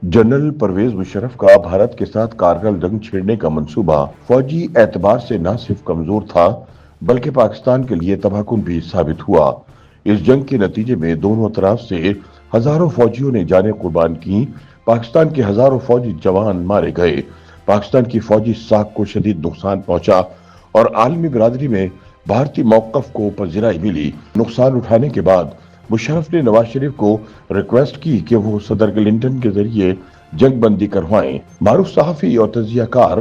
General Parvez Musharraf का भारत के साथ कारगिल जंग छेड़ने का मंसूबा फौजी एतबार से न सिर्फ कमजोर था बल्कि पाकिस्तान के लिए तबाहकुन भी साबित हुआ। इस जंग के नतीजे में दोनों तरफ से हजारों फौजियों ने जानें कुर्बान की। पाकिस्तान के हजारों फौजी जवान मारे गए। पाकिस्तान की फौजी साख को शदीद नुकसान पहुंचा और आलमी बिरादरी में भारतीय मौकफ को पजीराई मिली। नुकसान उठाने के बाद मुशर्रफ ने नवाज शरीफ को रिक्वेस्ट की कि वो सदर क्लिंटन के जरिए जंग बंदी करवाएं। मारूफ सहाफी और तजियाकार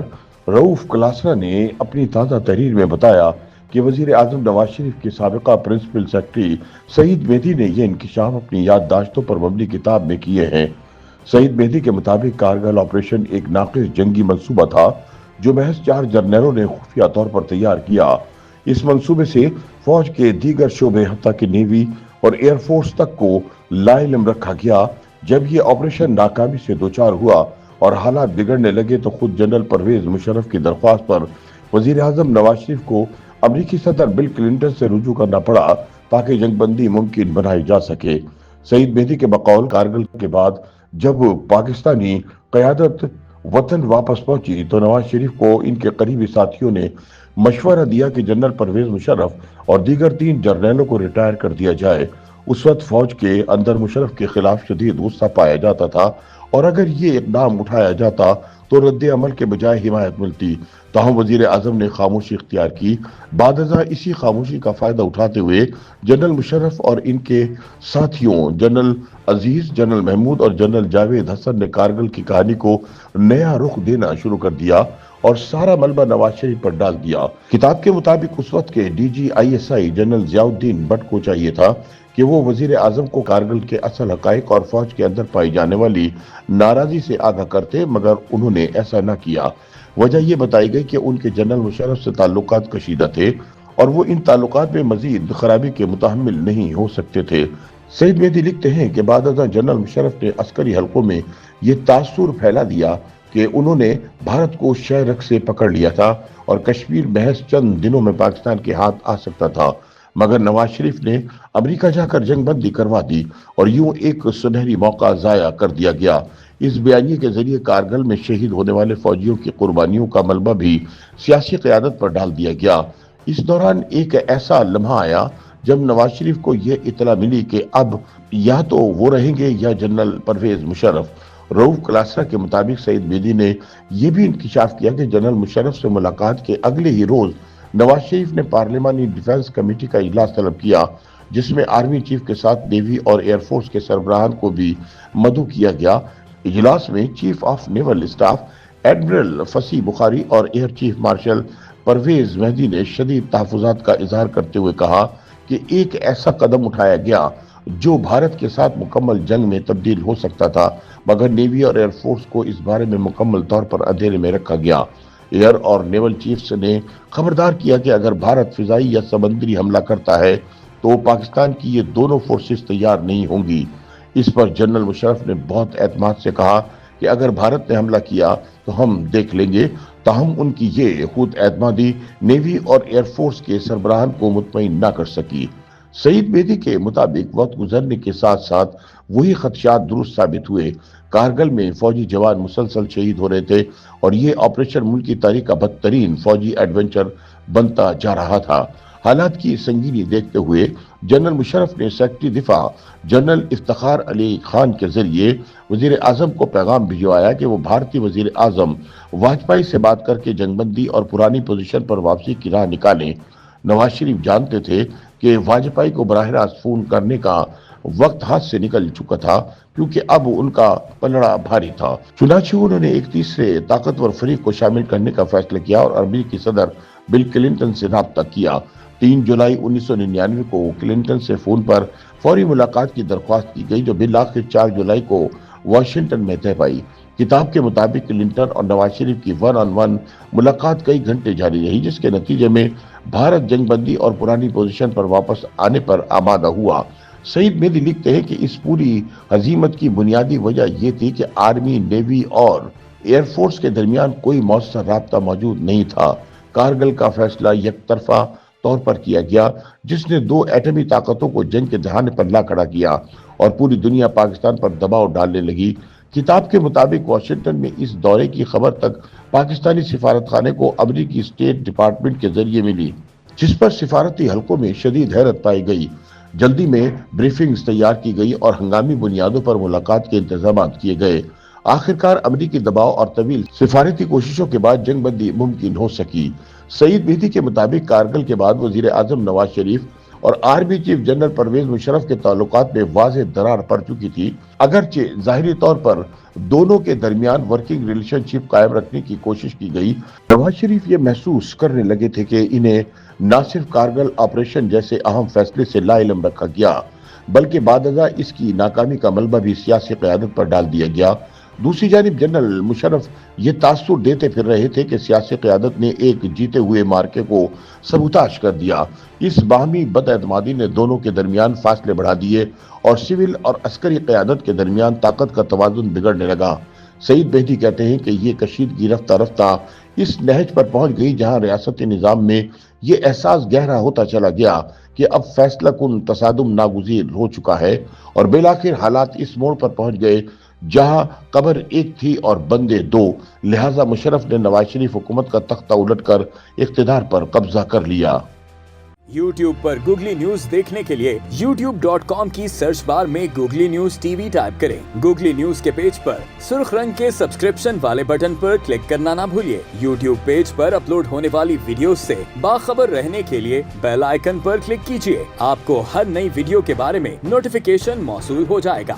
रऊफ क्लासरा ने अपनी ताज़ा तहरीर में बताया कि वजीर आजम नवाज शरीफ के साबिका प्रिंसिपल सेक्रेटरी सईद मेहदी ने यह इंकशाफ अपनी याददाश्तों पर मबनी किताब में किए हैं। सईद मेहदी के मुताबिक कारगिल ऑपरेशन एक नाकिस जंगी मंसूबा था जो महज 4 जर्नलों ने खुफिया तौर पर तैयार किया। इस मंसूबे से फौज के दीगर शोबे हत्ता कि नेवी और एयरफोर्स तक को लाइलम रखा गया। जब ये ऑपरेशन नाकामी से दोचार हुआ और हालात बिगड़ने लगे तो खुद जनरल परवेज मुशर्रफ की दरख्वास्त पर वजीर आजम नवाज शरीफ को अमरीकी सदर बिल क्लिंटन से रुजू करना पड़ा ताकि जंगबंदी मुमकिन बनाई जा सके। सईद मेहदी के बकौल कारगिल के बाद जब पाकिस्तानी क़यादत वतन वापस पहुंची तो नवाज शरीफ को इनके करीबी साथियों ने मशवरा दिया कि जनरल परवेज मुशर्रफ और दीगर 3 जर्नलों को रिटायर कर दिया जाए। उस वक्त फौज के अंदर मुशर्रफ के खिलाफ शदीद गुस्सा पाया जाता था और अगर ये इकदाम उठाया जाता तो रद्द अमल के बजाय हिमायत मिलती। ताहम वजीर आजम ने खामोशी इख्तियार की। बादजा इसी खामोशी का फायदा उठाते हुए जनरल मुशर्रफ और इनके साथियों जनरल अजीज, जनरल महमूद और जनरल जावेद हसन ने कारगिल की कहानी को नया रुख देना शुरू कर दिया और सारा मलबा नवाज शरीफ पर डाल दिया। किताब के मुताबिक उस वक्त के DGISI जनरल जियाउद्दीन भट्ट को चाहिए था कि वो वजीर आजम को कारगिल के असल हकाइक और फौज के अंदर पाई जाने वाली नाराजगी से आगाह करते, मगर उन्होंने ऐसा न किया। वजह यह बताई गई कि उनके जनरल मुशर्रफ से ताल्लुकात कशीदा थे और वो इन ताल्लुकात में मजीद खराबी के मुतहम्मिल नहीं हो सकते थे। सईद मेहदी लिखते हैं कि बादशाह जनरल मुशर्रफ ने अस्करी हलकों में ये तासुर फैला दिया कि उन्होंने भारत को शहरक से पकड़ लिया था और कश्मीर महज चंद दिनों में पाकिस्तान के हाथ आ सकता था, मगर नवाज शरीफ ने अमेरिका जाकर जंगबंदी करवा दी और यूं एक सुनहरी मौका जाया कर दिया गया। इस बयानी के जरिए कारगिल में शहीद होने वाले फौजियों की कुर्बानियों का मलबा भी सियासी क़यादत पर डाल दिया गया। इस दौरान एक ऐसा लम्हा आया जब नवाज शरीफ को यह इतला मिली कि अब या तो वो रहेंगे या जनरल परवेज मुशर्रफ। रऊफ क्लासरा के मुताबिक सईद मेहदी ने यह भी इंकशाफ किया कि जनरल मुशर्रफ से मुलाकात के अगले ही रोज नवाज शरीफ ने पार्लिमानी डिफेंस कमेटी का इजलास तलब किया, जिसमें आर्मी चीफ के साथ नेवी और एयरफोर्स के सरबराहान को भी मदऊ किया गया। इजलास में chief of naval staff admiral Fasih Bukhari और air chief marshal Parvez Mehdi ने शदीद तहफ़्फ़ुज़ात का इजहार करते हुए कहा कि एक ऐसा कदम उठाया गया जो भारत के साथ मुकम्मल जंग में तब्दील हो सकता था, मगर नेवी और एयरफोर्स को इस बारे में मुकम्मल तौर पर अंधेरे में रखा गया। एयर और नेवल चीफ्स ने खबरदार किया कि अगर भारत फिजाई या समुद्री हमला करता है तो पाकिस्तान की ये दोनों फोर्सेस तैयार नहीं होंगी। इस पर जनरल मुशर्रफ ने बहुत एतमाद से कहा कि अगर भारत ने हमला किया तो हम देख लेंगे। ताहम उनकी ये खुद एतमादी नेवी और एयरफोर्स के सरबराहान को मुतमईन न कर सकी। सईद मेहदी के मुताबिक वक्त गुजरने के साथ साथ वही खदशात दुरुस्त साबित हुए। कारगिल में फौजी जवान मुसलसल शहीद हो रहे थे और ये ऑपरेशन मुल्क की तारीख का बदतरीन फौजी एडवेंचर बनता जा रहा था। हालात की संगीनी देखते हुए जनरल मुशर्रफ ने सेक्रेटरी दिफा जनरल इफ्तिखार अली खान के जरिए वजीर आजम को पैगाम भिजवाया कि वो भारतीय वजीर आजम वाजपेयी से बात करके जंगबंदी और पुरानी पोजीशन पर वापसी की राह निकालें। नवाज शरीफ जानते थे कि वाजपेयी को बराह रास्त फोन करने का वक्त हाथ से निकल चुका था क्योंकि अब उनका पलड़ा भारी था। चुनांचे उन्होंने एक तीसरे ताकतवर फरीक को शामिल करने का फैसला किया और अमेरिकी सदर बिल क्लिंटन से राब्ता किया। 3 जुलाई 1999 को क्लिंटन से फोन पर फौरी मुलाकात की दरख्वास्त की गई, जो बिल आखिर 4 जुलाई को वाशिंगटन में तय पाई। किताब के मुताबिक क्लिंटन और नवाज शरीफ की 1-on-1 मुलाकात कई घंटे जारी रही, जिसके नतीजे में भारत जंगबंदी और पुरानी पोजीशन पर वापस आने पर आमादा हुआ। सईद मेहदी लिखते हैं कि इस पूरी हजीमत की बुनियादी वजह यह थी कि आर्मी, नेवी और एयरफोर्स के दरमियान कोई मौसर राब्ता मौजूद नहीं था। कारगिल का फैसला यकतरफा तौर पर किया गया, जिसने 2 एटमी ताकतों को जंग के दहाने पर ला खड़ा किया और पूरी दुनिया पाकिस्तान पर दबाव डालने लगी کتاب کے مطابق واشنگٹن میں اس دورے کی خبر تک پاکستانی سفارت خانے کو امریکی اسٹیٹ ڈپارٹمنٹ کے ذریعے ملی، جس پر سفارتی حلقوں میں شدید حیرت پائی گئی۔ جلدی میں بریفنگز تیار کی گئی اور ہنگامی بنیادوں پر ملاقات کے انتظامات کیے گئے۔ آخرکار امریکی دباؤ اور طویل سفارتی کوششوں کے بعد جنگ بندی ممکن ہو سکی۔ سعید مہدی کے مطابق کارگل کے بعد وزیر اعظم نواز شریف اور army chief general Pervez Musharraf کے تعلقات میں واضح درار پڑ چکی تھی، اگرچہ ظاہری طور پر دونوں کے درمیان ورکنگ ریلیشن شپ قائم رکھنے کی کوشش کی گئی۔ نواز شریف یہ محسوس کرنے لگے تھے کہ انہیں نہ صرف کارگل آپریشن جیسے اہم فیصلے سے لا علم رکھا گیا، بلکہ بعد ازاں اس کی ناکامی کا ملبہ بھی سیاسی قیادت پر ڈال دیا گیا۔ دوسری جانب جنرل مشرف یہ تاثر دیتے پھر رہے تھے کہ سیاسی قیادت نے ایک جیتے ہوئے مارکے کو سبوتاژ کر دیا۔ اس باہمی بد اعتمادی نے دونوں کے درمیان فاصلے بڑھا دیے اور سول اور عسکری قیادت کے درمیان طاقت کا توازن بگڑنے لگا۔ سعید مہدی کہتے ہیں کہ یہ کشیدگی رفتہ رفتہ اس نہج پر پہنچ گئی جہاں ریاستی نظام میں یہ احساس گہرا ہوتا چلا گیا کہ اب فیصلہ کن تصادم ناگزیر ہو چکا ہے، اور بالآخر حالات اس موڑ پر پہنچ گئے جہاں قبر ایک تھی اور بندے دو، لہٰذا مشرف نے نواز شریف حکومت کا تختہ الٹ کر اقتدار پر قبضہ کر لیا۔ YouTube پر گوگلی نیوز دیکھنے کے لیے youtube.com کی سرچ بار میں googly news T V type کریں۔ گوگلی نیوز کے پیج پر سرخ رنگ کے سبسکرپشن والے بٹن پر کلک کرنا نہ بھولیے۔ YouTube پیج پر اپلوڈ ہونے والی ویڈیوز سے باخبر رہنے کے لیے بیل آئیکن پر کلک کیجیے۔ آپ کو ہر نئی ویڈیو کے بارے میں نوٹیفیکیشن موصول ہو جائے گا۔